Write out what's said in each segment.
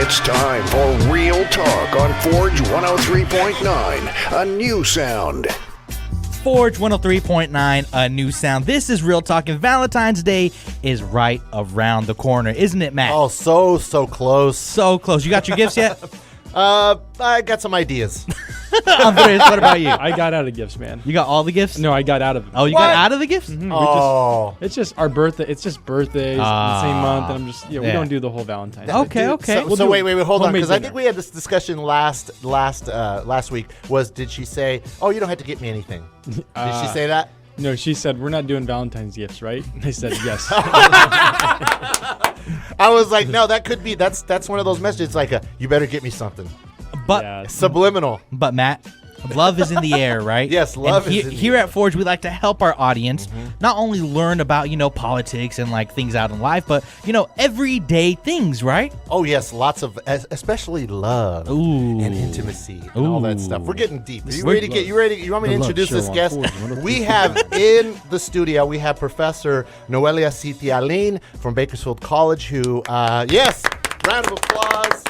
It's time for Real Talk on Forge 103.9, a new sound. Forge 103.9, a new sound. This is Real Talk, and Valentine's Day is right around the corner, isn't it, Matt? Oh, so close. So close. You got your gifts yet? I got some ideas. Andres, what about you? I got out of gifts, man. You got all the gifts? No, I got out of them. Oh, you got out of the gifts? Mm-hmm. It's just our birthday. It's just birthdays in the same month, and I'm just we Yeah. don't do the whole Valentine's. Okay. So wait, hold on, because I dinner. think we had this discussion last week. Did she say, "Oh, you don't have to get me anything"? Did she say that? No, she said we're not doing Valentine's gifts, right? I said yes. I was like, no, that could be. That's one of those messages like, you better get me something. But Yeah. Subliminal. But Matt, love is in the air, right? Yes, love and is in the here air. at Forge, we like to help our audience not only learn about, politics and like things out in life, but, everyday things, right? Oh yes, lots of, especially love Ooh. and intimacy and all that Ooh. stuff. We're getting deep. Are you We're- ready to get? You ready? You want me to The love introduce show this on guest? Forge 103.9. We have in the studio. We have Professor Noelia Citialin from Bakersfield College. Who, yes, round of applause.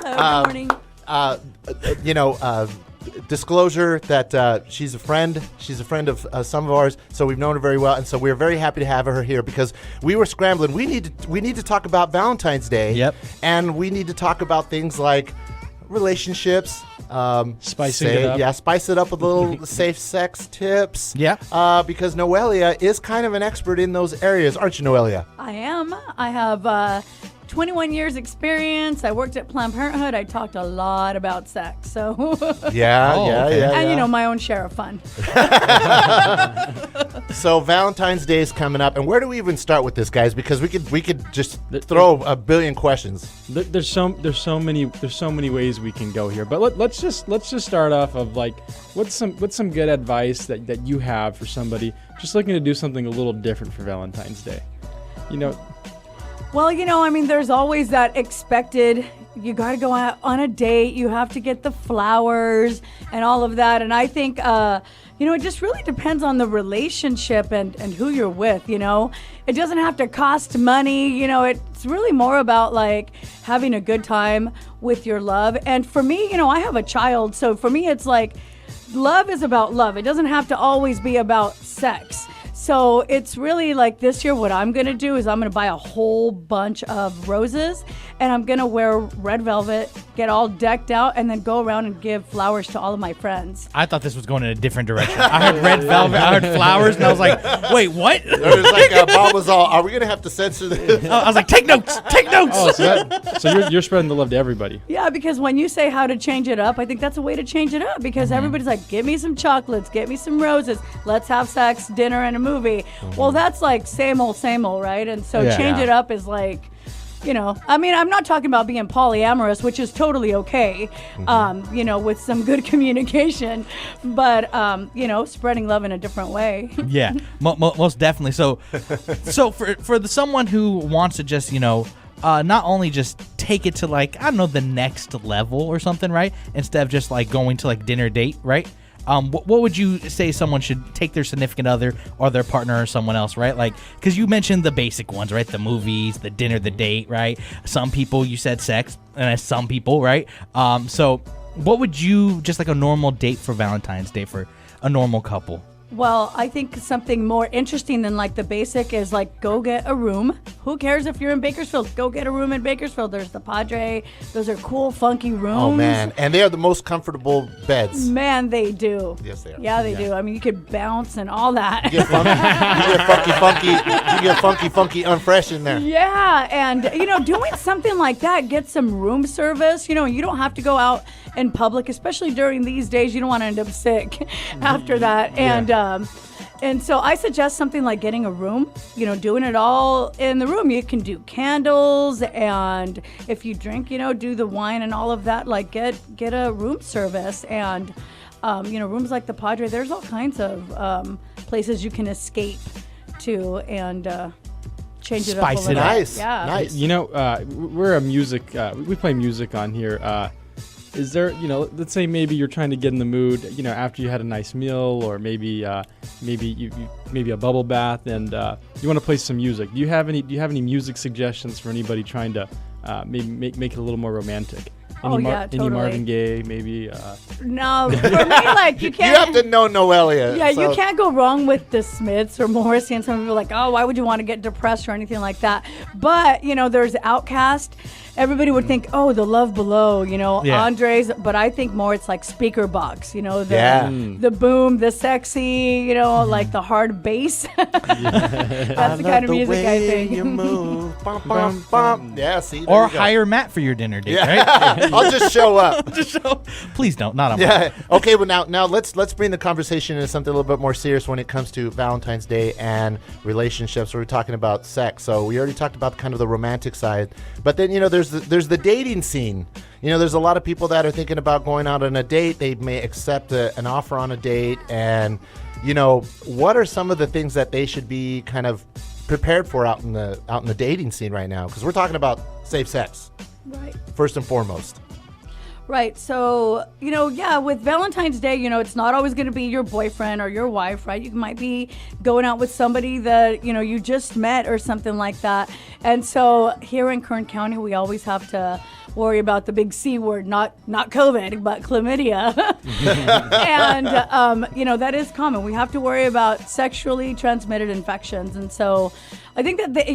Hello, good morning. Disclosure that she's a friend. She's a friend of some of ours, so we've known her very well, and so we're very happy to have her here because we were scrambling. We need to talk about Valentine's Day. Yep. And we need to talk about things like relationships. Spicing it up. Yeah, spice it up with little safe sex tips. Yeah. Because Noelia is kind of an expert in those areas, aren't you, Noelia? I am. I have 21 years experience. I worked at Planned Parenthood. I talked a lot about sex. So, Yeah, Oh, yeah, okay. yeah. and yeah. my own share of fun. So Valentine's Day is coming up, and where do we even start with this, guys? Because we could just throw a billion questions. There's so many ways we can go here, but let's just start off of like what's some good advice that you have for somebody just looking to do something a little different for Valentine's Day. Well, there's always that expected, you got to go out on a date, you have to get the flowers and all of that. And I think, it just really depends on the relationship and who you're with, It doesn't have to cost money, it's really more about like having a good time with your love. And for me, I have a child, so for me it's like love is about love. It doesn't have to always be about sex. So it's really like this year what I'm going to do is I'm going to buy a whole bunch of roses and I'm going to wear red velvet, get all decked out, and then go around and give flowers to all of my friends. I thought this was going in a different direction. I heard red velvet, I heard flowers, and I was like, wait, what? It was like Bob was all, are we going to have to censor this? I was like, take notes, take notes. Oh, so you're spreading the love to everybody. Yeah, because when you say how to change it up, I think that's a way to change it up because everybody's like, give me some chocolates, get me some roses, let's have sex, dinner, and a movie. Well, that's like same old, right? And so Yeah. change it up is like, I'm not talking about being polyamorous, which is totally okay, with some good communication, but, spreading love in a different way. Yeah, most definitely. So for someone who wants to just, not only just take it to like, I don't know, the next level or something, right? Instead of just like going to like dinner date, right? What would you say someone should take their significant other or their partner or someone else, right? Like, because you mentioned the basic ones, right? The movies, the dinner, the date, right? Some people, you said sex, and some people, right? So what would you, just like a normal date for Valentine's Day for a normal couple? Well, I think something more interesting than like the basic is like go get a room. Who cares if you're in Bakersfield? Go get a room in Bakersfield. There's the Padre. Those are cool, funky rooms. Oh man, and they are the most comfortable beds. Man, they do. Yes, they are. Yeah, they do. I mean, you could bounce and all that. You get funky, unfresh in there. Yeah, and doing something like that, get some room service. You don't have to go out in public, especially during these days. You don't want to end up sick after that. And so I suggest something like getting a room, doing it all in the room. You can do candles, and if you drink, do the wine and all of that. Like get a room service, and rooms like the Padre. There's all kinds of places you can escape to and change it up a Spice little. it up. Nice, Yeah. nice. We're a music. We play music on here. Is there, let's say maybe you're trying to get in the mood, after you had a nice meal, or maybe maybe a bubble bath, and you want to play some music. Do you have any music suggestions for anybody trying to maybe make it a little more romantic. Oh, yeah, Any totally. Marvin Gaye, maybe. No, for me, like you You can't. have to know Noelia. Yeah, so- you can't go wrong with the Smiths or Morrissey, and some people are like, oh, why would you want to get depressed or anything like that? But, there's Outkast. Everybody would think, oh, the Love Below, Yeah. Andres, but I think more it's like Speaker Box, the Yeah. the boom, the sexy, like the hard bass. That's the kind of music I think. You move. Bum, bum, bum. Yeah, see, there Or you go. hire Matt for your dinner date, right? I'll just show up. Please don't. Not on Yeah. Okay. Well, now let's bring the conversation into something a little bit more serious when it comes to Valentine's Day and relationships. We're talking about sex, so we already talked about kind of the romantic side, but then there's the dating scene. There's a lot of people that are thinking about going out on a date. They may accept an offer on a date, and what are some of the things that they should be kind of prepared for out in the dating scene right now? Because we're talking about safe sex Right. first and foremost. Right. So, with Valentine's Day, it's not always going to be your boyfriend or your wife, right? You might be going out with somebody that, you just met or something like that. And so here in Kern County, we always have to worry about the big C word, not COVID, but chlamydia. And, that is common. We have to worry about sexually transmitted infections. And so I think that they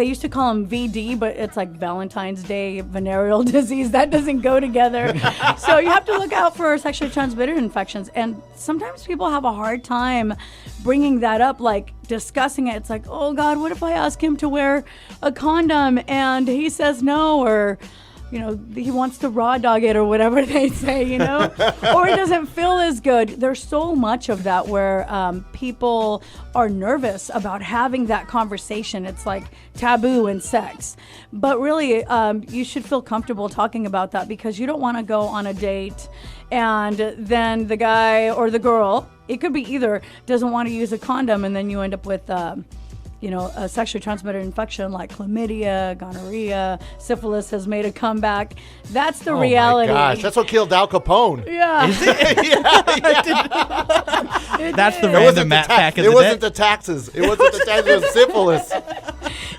used to call them VD, but it's like Valentine's Day venereal disease. That doesn't go together. So you have to look out for sexually transmitted infections. And sometimes people have a hard time bringing that up, like discussing it. It's like, oh God, what if I ask him to wear a condom and he says no, or he wants to raw dog it or whatever they say, or it doesn't feel as good. There's so much of that where people are nervous about having that conversation. It's like taboo in sex. But really, you should feel comfortable talking about that, because you don't want to go on a date and then the guy or the girl, it could be either, doesn't want to use a condom, and then you end up with a sexually transmitted infection like chlamydia, gonorrhea, syphilis has made a comeback. That's the reality. Oh my gosh, that's what killed Al Capone. Yeah. That's the It random wasn't Matt fact of It the wasn't day. the taxes. It wasn't the taxes. It was syphilis.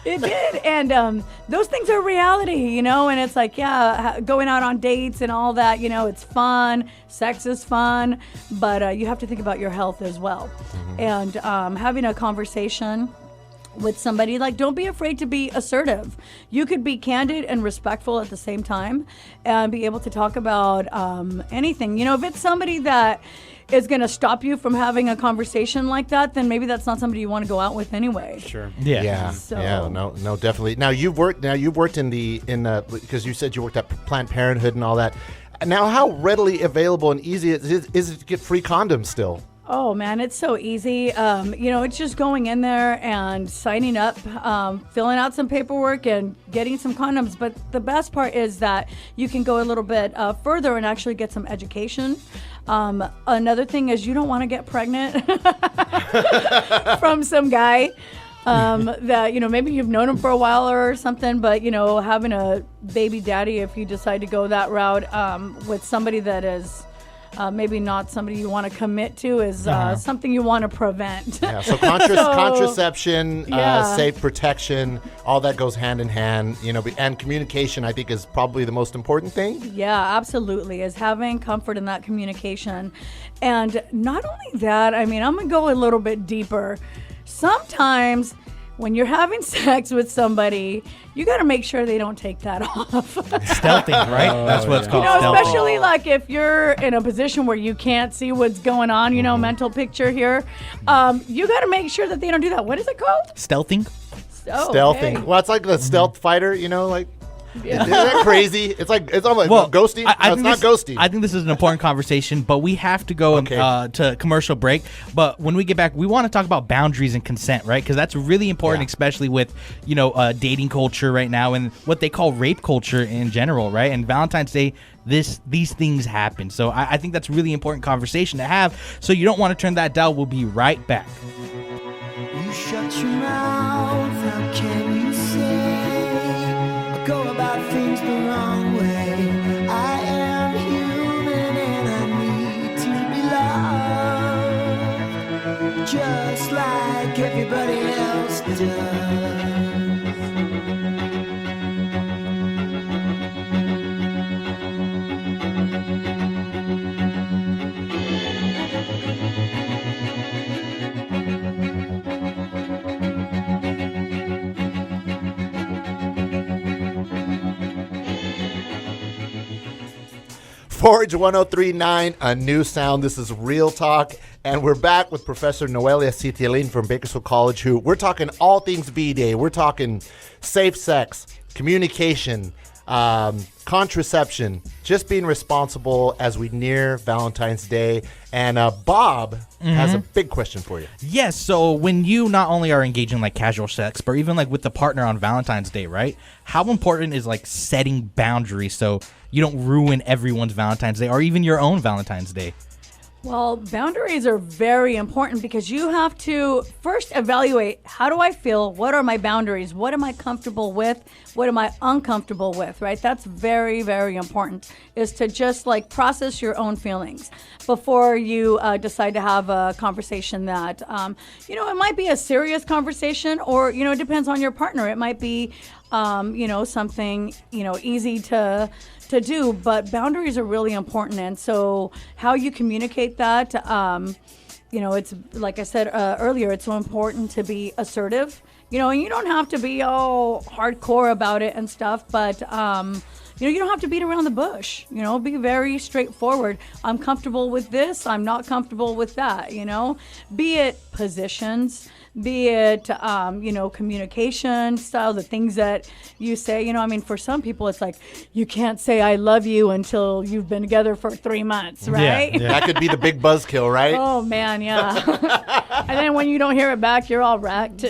It did. And those things are reality, and it's like, going out on dates and all that, it's fun. Sex is fun. But you have to think about your health as well. And having a conversation with somebody, like, don't be afraid to be assertive. You could be candid and respectful at the same time and be able to talk about anything. If it's somebody that is going to stop you from having a conversation like that, then maybe that's not somebody you want to go out with anyway. Sure. Yeah. So- No, definitely. Now you've worked in because you said you worked at Planned Parenthood and all that. Now, how readily available and easy is it to get free condoms still? Oh man, it's so easy. It's just going in there and signing up, filling out some paperwork and getting some condoms. But the best part is that you can go a little bit further and actually get some education. Another thing is you don't want to get pregnant from some guy that, maybe you've known him for a while or something, but, having a baby daddy, if you decide to go that route with somebody that is maybe not somebody you want to commit to, is something you want to prevent. Yeah, so contraception, Yeah. safe protection, all that goes hand in hand, and communication, I think, is probably the most important thing. Yeah, absolutely, is having comfort in that communication. And not only that, I'm going to go a little bit deeper. Sometimes when you're having sex with somebody, you got to make sure they don't take that off. Stealthing, right? That's what it's called. Stealthing. Especially like if you're in a position where you can't see what's going on, mental picture here. You got to make sure that they don't do that. What is it called? Stealthing. Oh, Stealthing. okay. Well, it's like the stealth fighter, like. Isn't that crazy? It's almost Well, ghosting. I No, it's think not ghosting. I think this is an important conversation, but we have to go Okay. to commercial break. But when we get back, we want to talk about boundaries and consent, right? Because that's really important, Yeah. especially with dating culture right now and what they call rape culture in general, right? And Valentine's Day, these things happen. So I think that's a really important conversation to have. So you don't want to turn that dial. We'll be right back. You shut your mouth, how can you say I go about things the wrong way? I am human and I need to be loved, just like everybody else does. Forge 1039, a new sound. This is Real Talk. And we're back with Professor Noelia Citialin from Bakersfield College, who we're talking all things VDay. We're talking safe sex, communication, contraception, just being responsible as we near Valentine's Day. And Bob has a big question for you. Yes, so when you not only are engaging like casual sex, but even like with the partner on Valentine's Day, right? How important is like setting boundaries so you don't ruin everyone's Valentine's Day or even your own Valentine's Day? Well, boundaries are very important because you have to first evaluate, how do I feel? What are my boundaries? What am I comfortable with? What am I uncomfortable with, right? That's very, very important, is to just like process your own feelings before you decide to have a conversation that, it might be a serious conversation, or, it depends on your partner. It might be, something, easy to do, but boundaries are really important. And so how you communicate that, it's like I said earlier, it's so important to be assertive, and you don't have to be all hardcore about it and stuff, but you don't have to beat around the bush, be very straightforward. I'm comfortable with this, I'm not comfortable with that, be it positions, be it, communication style, the things that you say, for some people, it's like, you can't say I love you until you've been together for 3 months, right? Yeah. That could be the big buzzkill, right? Oh, man, yeah. And then when you don't hear it back, you're all wrecked,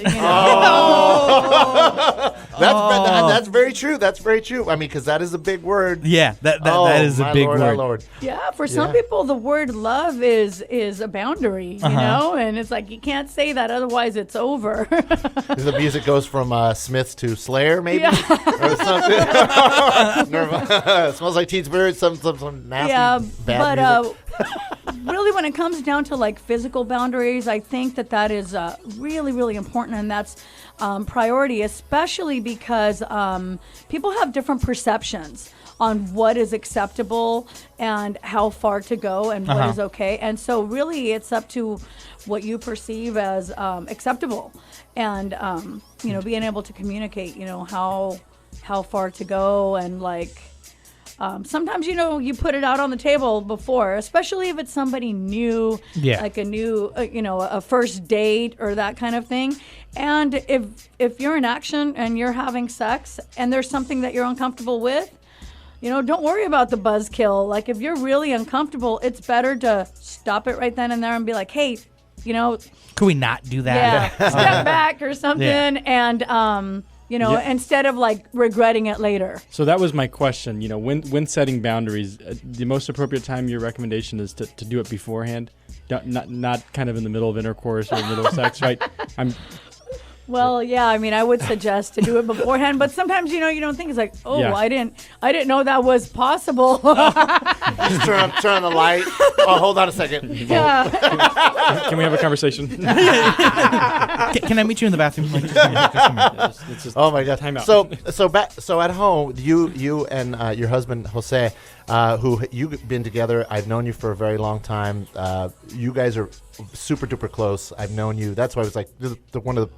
That's very true. That's very true. Because that is a big word. Yeah, that is a big Lord, word. Lord. Yeah, for some people, the word love is a boundary, and it's like, you can't say that, otherwise it's over. The music goes from Smiths to Slayer, maybe? Or something. Smells like Teen Spirit, some nasty bad music. Really, when it comes down to like physical boundaries, I think that is really, really important, and that's priority, especially because people have different perceptions on what is acceptable and how far to go and what is okay. And so really it's up to what you perceive as acceptable, and being able to communicate, how far to go, and like sometimes you put it out on the table before, especially if it's somebody new, like a new a first date or that kind of thing. And if you're in action and you're having sex and there's something that you're uncomfortable with, don't worry about the buzzkill. Like, if you're really uncomfortable, it's better to stop it right then and there and be like, hey, could we not do that? Yeah, step back or something, and instead of like regretting it later. So that was my question. When setting boundaries, the most appropriate time, your recommendation is to do it beforehand, not kind of in the middle of intercourse or middle of sex, right? Well, yeah, I would suggest to do it beforehand, but sometimes, you don't think, it's like, I didn't know that was possible. Just turn on the light. Oh, hold on a second. Yeah. Can we have a conversation? Can I meet you in the bathroom? Oh my God! Time out. So at home, you and your husband Jose, who you've been together. I've known you for a very long time. You guys are super duper close. I've known you. That's why I was like, one of the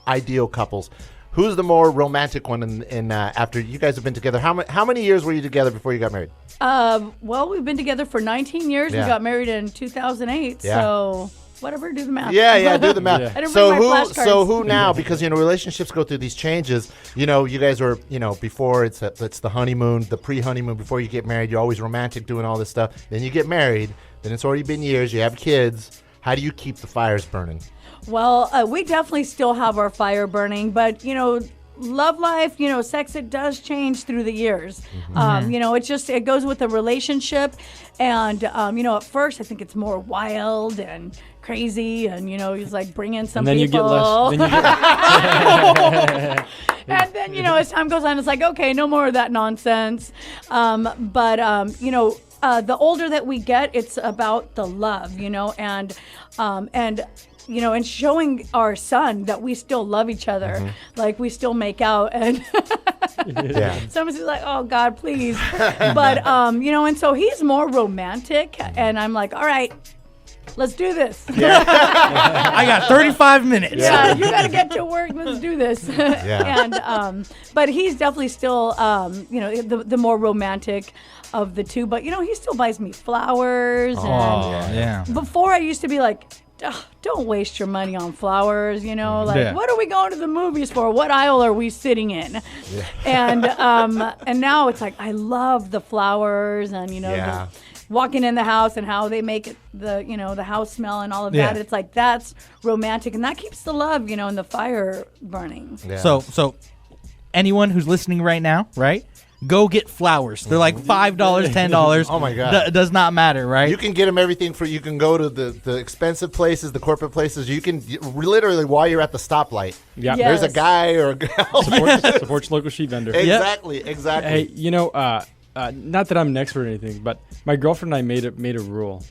ideal couples. Who's the more romantic one? In after you guys have been together, how many years were you together before you got married? Well, we've been together for 19 years. Yeah. We got married in 2008. Yeah. So whatever, do the math. Yeah, do the math. Yeah. I didn't bring my flashcards. So who now? Because relationships go through these changes. You guys are before it's the honeymoon, the pre-honeymoon before you get married. You're always romantic, doing all this stuff. Then you get married. Then it's already been years. You have kids. How do you keep the fires burning? Well, we definitely still have our fire burning, but love life, sex, it does change through the years. It goes with the relationship, and at first I think it's more wild and crazy, and he's like bringing some and then people. You get less. And then as time goes on, it's like, okay, no more of that nonsense. The older that we get, it's about the love, and showing our son that we still love each other, like we still make out, and someone's like, oh God, please. But, and so he's more romantic, and I'm like, all right, let's do this. I got 35 minutes. Yeah, you got to get to work. Let's do this. And but he's definitely still, the more romantic of the two. But he still buys me flowers. Oh, and yeah. Before I used to be like, don't waste your money on flowers. What are we going to the movies for? What aisle are we sitting in? Yeah. And now it's like I love the flowers and walking in the house and how they make it the house smell and all of that. It's like that's romantic and that keeps the love and the fire burning. Yeah. So anyone who's listening right now, right? Go get flowers. They're like $5, $10. Oh my God! Does not matter, right? You can get them everything you can go to the expensive places, the corporate places. You can literally while you're at the stoplight. Yeah, Yes. There's a guy or a girl. Support your local sheet vendor. Exactly. Hey, not that I'm an expert or anything, but my girlfriend and I made a rule.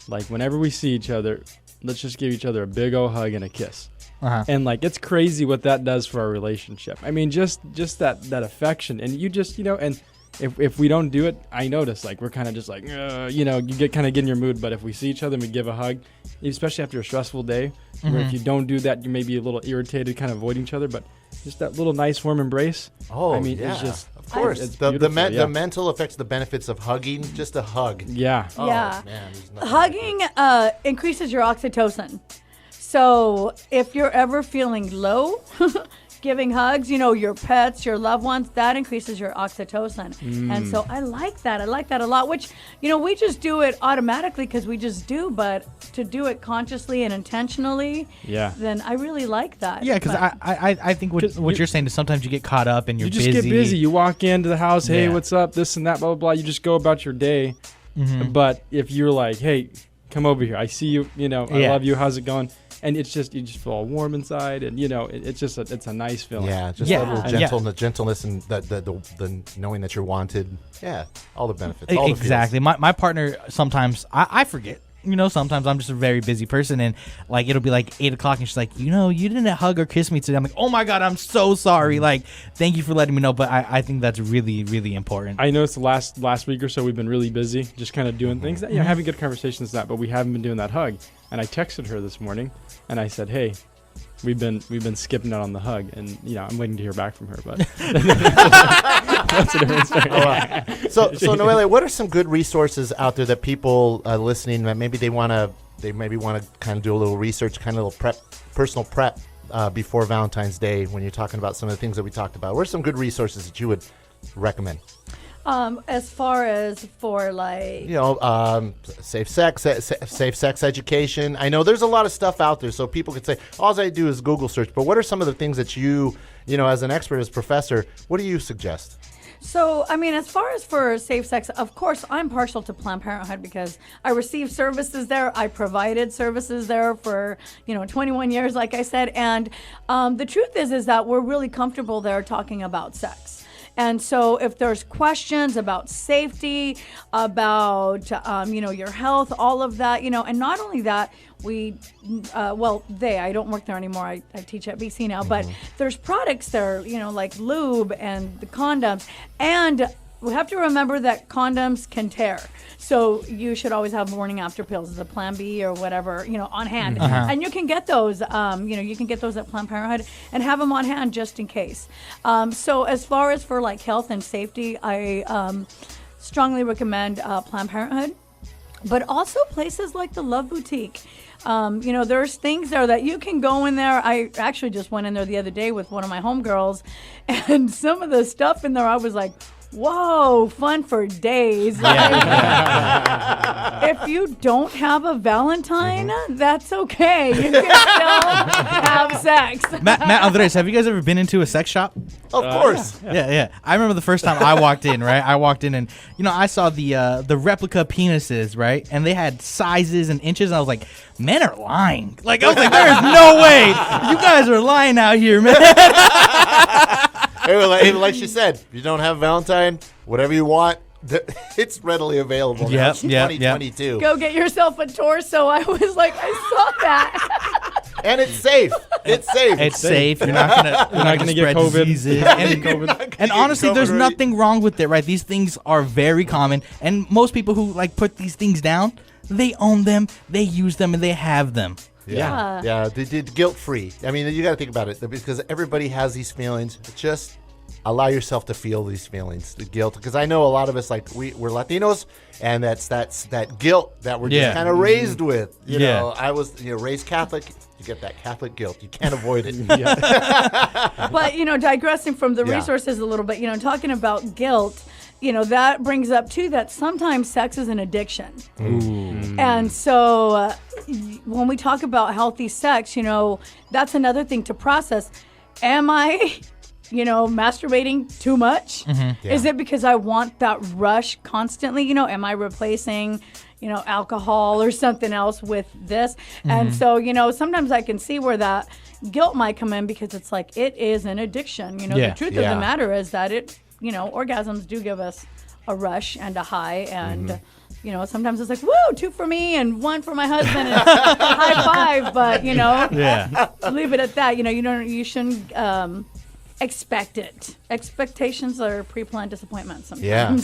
Like whenever we see each other, let's just give each other a big old hug and a kiss. Uh-huh. And it's crazy what that does for our relationship. I mean, just that affection, and you just and if we don't do it, I notice we're kind of just you get in your mood. But if we see each other and we give a hug, especially after a stressful day, where if you don't do that, you may be a little irritated, kind of avoiding each other. But just that little nice warm embrace. Oh, I mean, yeah. it's just of course it's the beautiful, mental effects, the benefits of hugging, just a hug. Yeah. Oh, Yeah. man, there's nothing Hugging increases your oxytocin. So if you're ever feeling low, giving hugs, your pets, your loved ones, that increases your oxytocin. And so I like that. I like that a lot, which, we just do it automatically because we just do, but to do it consciously and intentionally, then I really like that. Yeah, because I think what you're saying is sometimes you get caught up and you're You just busy. get busy. You walk into the house, hey, Yeah. what's up, this and that, blah, blah, blah. You just go about your day. But if you're like, hey, come over here. I see you, I love you. How's it going? And it's just, you just feel all warm inside, and it's just it's a nice feeling. Yeah, just Yeah. that little gentleness and the knowing that you're wanted. Yeah, all the benefits. All Exactly. My partner sometimes I forget. Sometimes I'm just a very busy person, and it'll be 8 o'clock, and she's like, you didn't hug or kiss me today. I'm like, oh my God, I'm so sorry. Thank you for letting me know. But I think that's really, really important. I noticed the last week or so we've been really busy, just kind of doing things that having good conversations and that, but we haven't been doing that hug. And I texted her this morning, and I said, hey, we've been skipping out on the hug, and I'm waiting to hear back from her. But that's a different story. So Noelia, what are some good resources out there that people listening that maybe they want to kind of do a little research, kind of a little personal prep before Valentine's Day when you're talking about some of the things that we talked about? What are some good resources that you would recommend? As far as for safe sex education. I know there's a lot of stuff out there, so people could say all I do is Google search. But what are some of the things that you as an expert, as a professor, what do you suggest? So, as far as for safe sex, of course, I'm partial to Planned Parenthood because I received services there. I provided services there for, 21 years, like I said. And the truth is that we're really comfortable there talking about sex. And so if there's questions about safety, about, your health, all of that, and not only that, I don't work there anymore. I teach at BC now, but there's products there, like lube and the condoms. And we have to remember that condoms can tear. So you should always have morning after pills, the Plan B or whatever, on hand. And you can get those, you can get those at Planned Parenthood and have them on hand just in case. So as far as for health and safety, I strongly recommend Planned Parenthood, but also places like the Love Boutique. There's things there that you can go in there. I actually just went in there the other day with one of my homegirls, and some of the stuff in there, I was like, whoa, fun for days. If you don't have a Valentine, that's okay. You can still have sex. Matt Andres, have you guys ever been into a sex shop? Of course. Yeah. I remember the first time I walked in, right? I walked in and, I saw the replica penises, right? And they had sizes and inches, and I was like, men are lying. I was like, there is no way. You guys are lying out here, man. Like she said, if you don't have Valentine, whatever you want, it's readily available. Now. Yep, It's yep, 2022. Go get yourself a torso. I was like, I saw that. And it's safe. It's safe. It's safe. You're not gonna get spread COVID. diseases. COVID. And honestly, there's COVID, nothing wrong with it, right? These things are very common, and most people who put these things down, they own them, they use them, and they have them. Yeah. They did guilt free. I mean, you got to think about it because everybody has these feelings. Just allow yourself to feel these feelings, the guilt. Because I know a lot of us, like we're Latinos, and that's that guilt that we're just kind of raised with. You know, I was raised Catholic. You get that Catholic guilt. You can't avoid it. But digressing from the resources a little bit, talking about guilt. That brings up too that sometimes sex is an addiction. And so when we talk about healthy sex, that's another thing to process. Am I, masturbating too much? Is it because I want that rush constantly? Am I replacing, alcohol or something else with this? And so, sometimes I can see where that guilt might come in because it's like, it is an addiction. The truth of the matter is that orgasms do give us a rush and a high, and sometimes it's like, woo, 2 for me and 1 for my husband, and high five. But leave it at that. You shouldn't expect it. Expectations are pre-planned disappointments sometimes.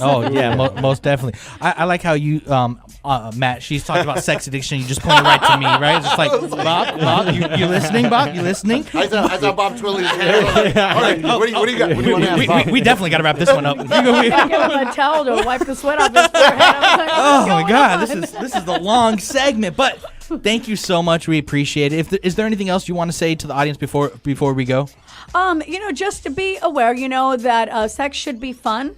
Most definitely. I like how you, Matt, she's talking about sex addiction. You just pointed right to me, right? It's just like, Bob, you listening, Bob? You listening? I saw Bob twirling his hair. All right, what do you got? What do you want to ask, Bob? We definitely got to wrap this one up. Give him a towel to wipe the sweat off his forehead. Oh my God, this is the long segment, but thank you so much. We appreciate it. Is there anything else you want to say to the audience before we go? Just to be aware, that sex should be fun.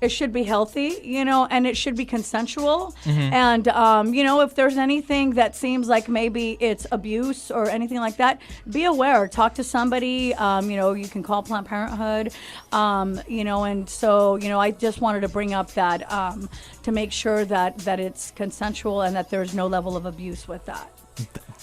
It should be healthy, and it should be consensual. And, if there's anything that seems like maybe it's abuse or anything like that, be aware. Talk to somebody. You can call Planned Parenthood. And so, I just wanted to bring up that to make sure that it's consensual and that there's no level of abuse with that.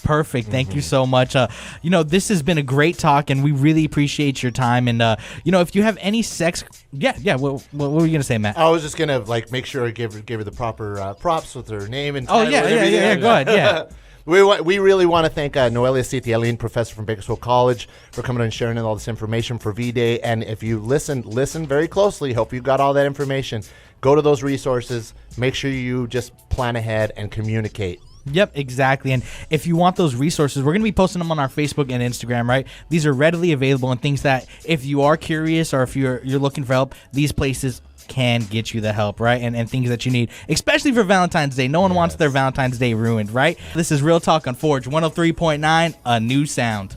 Perfect. Thank you so much. This has been a great talk, and we really appreciate your time. And if you have any sex, what were you gonna say, Matt? I was just gonna make sure I gave her the proper props with her name and title. Go ahead. Yeah. We really want to thank Noelia Citialin, professor from Bakersfield College, for coming on and sharing all this information for VDay. And if you listen very closely. Hope you got all that information. Go to those resources. Make sure you just plan ahead and communicate. Yep, exactly. And if you want those resources, we're going to be posting them on our Facebook and Instagram, right? These are readily available and things that if you are curious or if you're looking for help, these places can get you the help, right? And things that you need, especially for Valentine's Day. No one wants their Valentine's Day ruined, right? This is Real Talk on Forge 103.9, a new sound.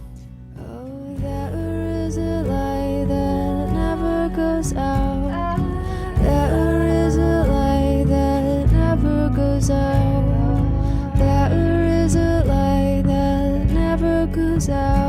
Oh, there is a light that never goes out. There is a light that never goes out. There is a light that never goes out.